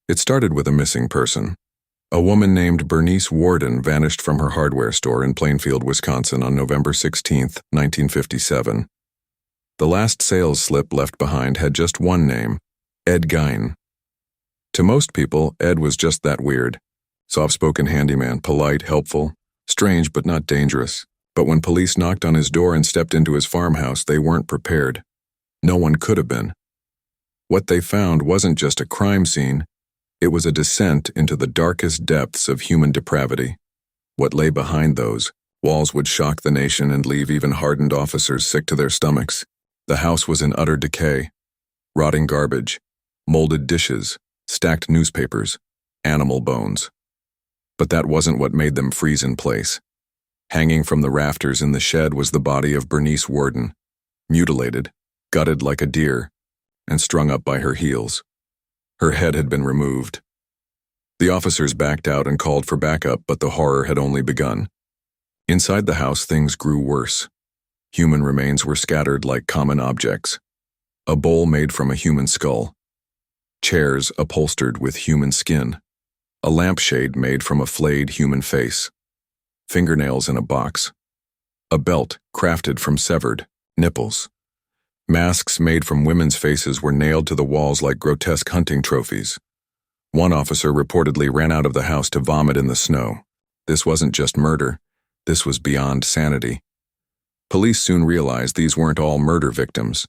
It started with a missing person. A woman named Bernice Worden vanished from her hardware store in Plainfield, Wisconsin on November 16, 1957. The last sales slip left behind had just one name, Ed Gein. To most people, Ed was just that weird. Soft-spoken handyman, polite, helpful, strange but not dangerous. But when police knocked on his door and stepped into his farmhouse, they weren't prepared. No one could have been. What they found wasn't just a crime scene. It was a descent into the darkest depths of human depravity. What lay behind those walls would shock the nation and leave even hardened officers sick to their stomachs. The house was in utter decay. Rotting garbage, molded dishes, stacked newspapers, animal bones. But that wasn't what made them freeze in place. Hanging from the rafters in the shed was the body of Bernice Worden, mutilated, gutted like a deer, and strung up by her heels. Her head had been removed. The officers backed out and called for backup, but the horror had only begun. Inside the house, things grew worse. Human remains were scattered like common objects. A bowl made from a human skull. Chairs upholstered with human skin. A lampshade made from a flayed human face. Fingernails in a box. A belt crafted from severed nipples. Masks made from women's faces were nailed to the walls like grotesque hunting trophies. One officer reportedly ran out of the house to vomit in the snow. This wasn't just murder. This was beyond sanity. Police soon realized these weren't all murder victims.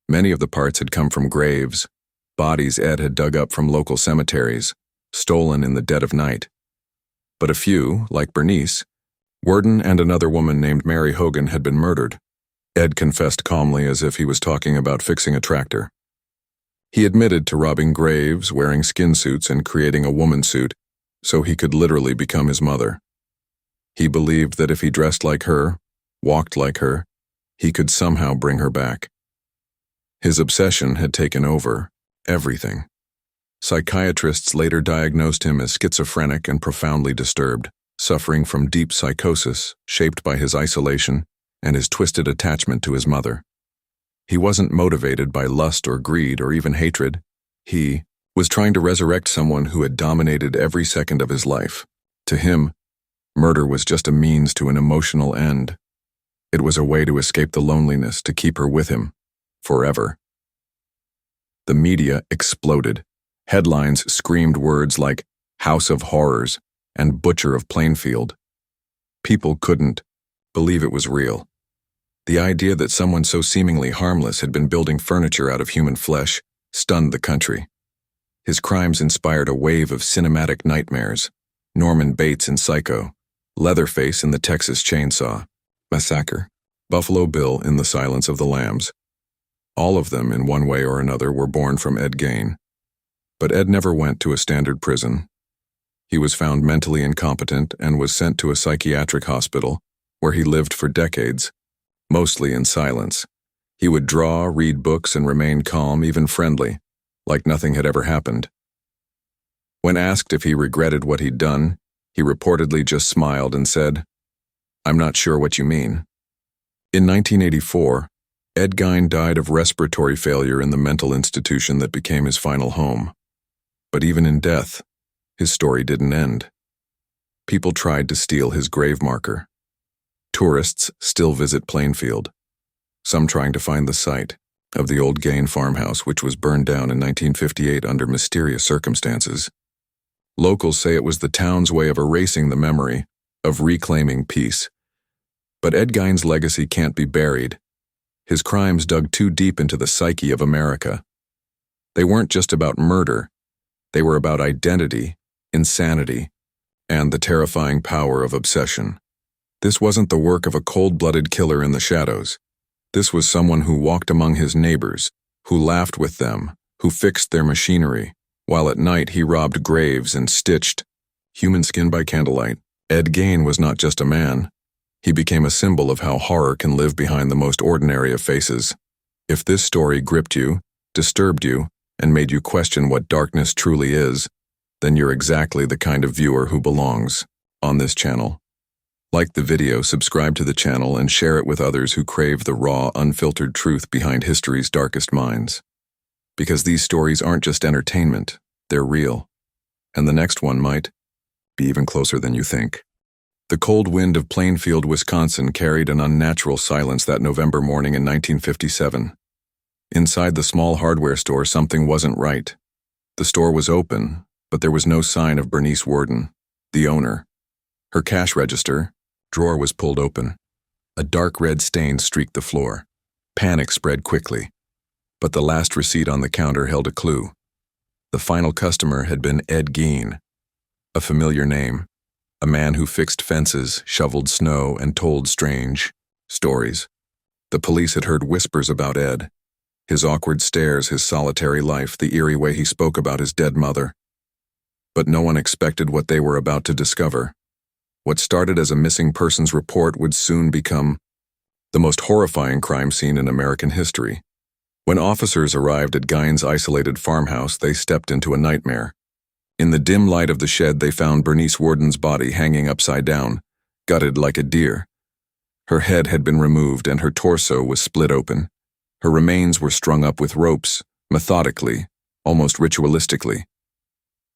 Many of the parts had come from graves, bodies Ed had dug up from local cemeteries, stolen in the dead of night. But a few, like Bernice, Worden and another woman named Mary Hogan had been murdered. Ed confessed calmly as if he was talking about fixing a tractor. He admitted to robbing graves, wearing skin suits, and creating a woman suit so he could literally become his mother. He believed that if he dressed like her, walked like her, he could somehow bring her back. His obsession had taken over everything. Psychiatrists later diagnosed him as schizophrenic and profoundly disturbed, suffering from deep psychosis shaped by his isolation and his twisted attachment to his mother. He wasn't motivated by lust or greed or even hatred. He was trying to resurrect someone who had dominated every second of his life. To him, murder was just a means to an emotional end. It was a way to escape the loneliness, to keep her with him, forever. The media exploded. Headlines screamed words like House of Horrors and Butcher of Plainfield. People couldn't believe it was real. The idea that someone so seemingly harmless had been building furniture out of human flesh stunned the country. His crimes inspired a wave of cinematic nightmares. Norman Bates in Psycho, Leatherface in the Texas Chainsaw Massacre, Buffalo Bill in The Silence of the Lambs. All of them, in one way or another, were born from Ed Gein. But Ed never went to a standard prison. He was found mentally incompetent and was sent to a psychiatric hospital, where he lived for decades, mostly in silence. He would draw, read books, and remain calm, even friendly, like nothing had ever happened. When asked if he regretted what he'd done, he reportedly just smiled and said, "I'm not sure what you mean." In 1984, Ed Gein died of respiratory failure in the mental institution that became his final home. But even in death, his story didn't end. People tried to steal his grave marker. Tourists still visit Plainfield, some trying to find the site of the old Gein farmhouse, which was burned down in 1958 under mysterious circumstances. Locals say it was the town's way of erasing the memory, of reclaiming peace. But Ed Gein's legacy can't be buried. His crimes dug too deep into the psyche of America. They weren't just about murder. They were about identity, insanity, and the terrifying power of obsession. This wasn't the work of a cold-blooded killer in the shadows. This was someone who walked among his neighbors, who laughed with them, who fixed their machinery, while at night he robbed graves and stitched human skin by candlelight. Ed Gein was not just a man. He became a symbol of how horror can live behind the most ordinary of faces. If this story gripped you, disturbed you, and made you question what darkness truly is, then you're exactly the kind of viewer who belongs on this channel. Like the video, subscribe to the channel, and share it with others who crave the raw, unfiltered truth behind history's darkest minds. Because these stories aren't just entertainment, They're real. And the next one might be even closer than you think. The cold wind of Plainfield, Wisconsin carried an unnatural silence that November morning in 1957. Inside the small hardware store, something wasn't right. The store was open, but there was no sign of Bernice Worden, the owner. Her cash register drawer was pulled open. A dark red stain streaked the floor. Panic spread quickly. But the last receipt on the counter held a clue. The final customer had been Ed Gein, a familiar name, a man who fixed fences, shoveled snow, and told strange stories. The police had heard whispers about Ed, his awkward stares, his solitary life, the eerie way he spoke about his dead mother. But no one expected what they were about to discover. What started as a missing persons report would soon become the most horrifying crime scene in American history. When officers arrived at Gein's isolated farmhouse, they stepped into a nightmare. In the dim light of the shed, they found Bernice Worden's body hanging upside down, gutted like a deer. Her head had been removed and her torso was split open. Her remains were strung up with ropes, methodically, almost ritualistically.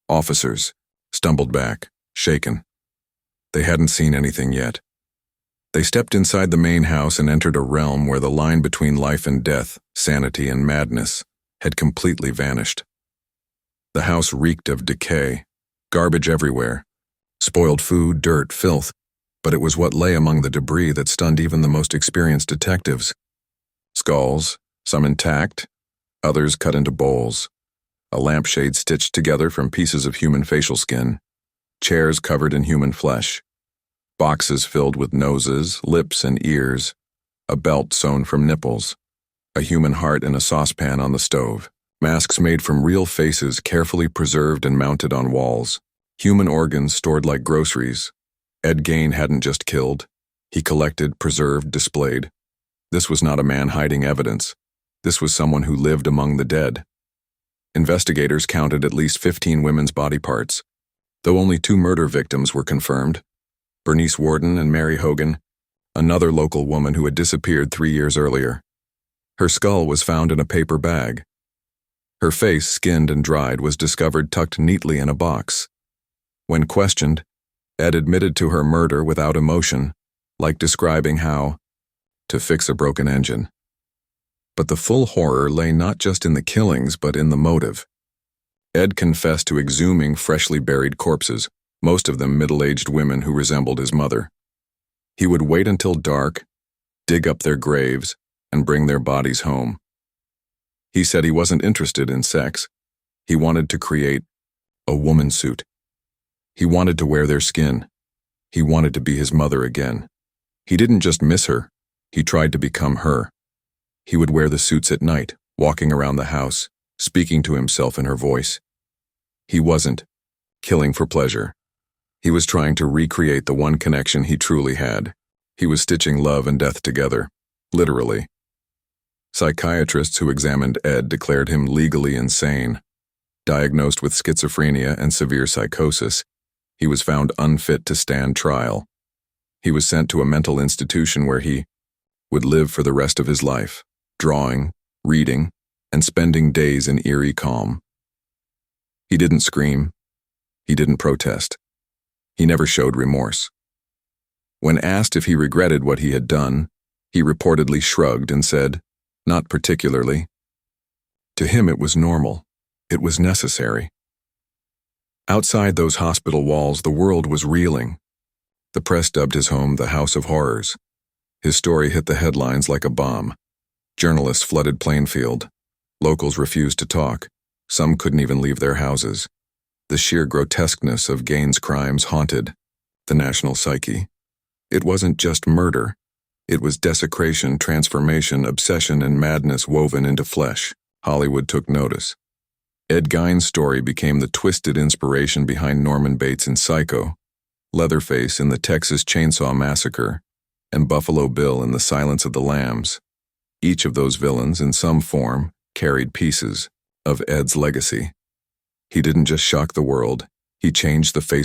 Officers stumbled back, shaken. They hadn't seen anything yet. They stepped inside the main house and entered a realm where the line between life and death, sanity and madness, had completely vanished. The house reeked of decay, garbage everywhere, spoiled food, dirt, filth, but it was what lay among the debris that stunned even the most experienced detectives. Skulls, some intact, others cut into bowls, a lampshade stitched together from pieces of human facial skin, chairs covered in human flesh, boxes filled with noses, lips, and ears, a belt sewn from nipples, a human heart in a saucepan on the stove, masks made from real faces carefully preserved and mounted on walls, human organs stored like groceries. Ed Gein hadn't just killed. He collected, preserved, displayed. This was not a man hiding evidence. This was someone who lived among the dead. Investigators counted at least 15 women's body parts, though only 2 murder victims were confirmed. Bernice Worden and Mary Hogan, another local woman who had disappeared 3 years earlier. Her skull was found in a paper bag. Her face, skinned and dried, was discovered tucked neatly in a box. When questioned, Ed admitted to her murder without emotion, like describing how to fix a broken engine. But the full horror lay not just in the killings, but in the motive. Ed confessed to exhuming freshly buried corpses, most of them middle-aged women who resembled his mother. He would wait until dark, dig up their graves, and bring their bodies home. He said he wasn't interested in sex. He wanted to create a woman suit. He wanted to wear their skin. He wanted to be his mother again. He didn't just miss her. He tried to become her. He would wear the suits at night, walking around the house, speaking to himself in her voice. He wasn't killing for pleasure. He was trying to recreate the one connection he truly had. He was stitching love and death together, literally. Psychiatrists who examined Ed declared him legally insane. Diagnosed with schizophrenia and severe psychosis, he was found unfit to stand trial. He was sent to a mental institution where he would live for the rest of his life, drawing, reading, and spending days in eerie calm. He didn't scream. He didn't protest. He never showed remorse. When asked if he regretted what he had done, he reportedly shrugged and said, "Not particularly." To him it was normal. It was necessary. Outside those hospital walls, the world was reeling. The press dubbed his home the House of Horrors. His story hit the headlines like a bomb. Journalists flooded Plainfield. Locals refused to talk. Some couldn't even leave their houses. The sheer grotesqueness of Gein's crimes haunted the national psyche. It wasn't just murder. It was desecration, transformation, obsession, and madness woven into flesh. Hollywood took notice. Ed Gein's story became the twisted inspiration behind Norman Bates in Psycho, Leatherface in the Texas Chainsaw Massacre, and Buffalo Bill in The Silence of the Lambs. Each of those villains, in some form, carried pieces of Ed's legacy. He didn't just shock the world, he changed the face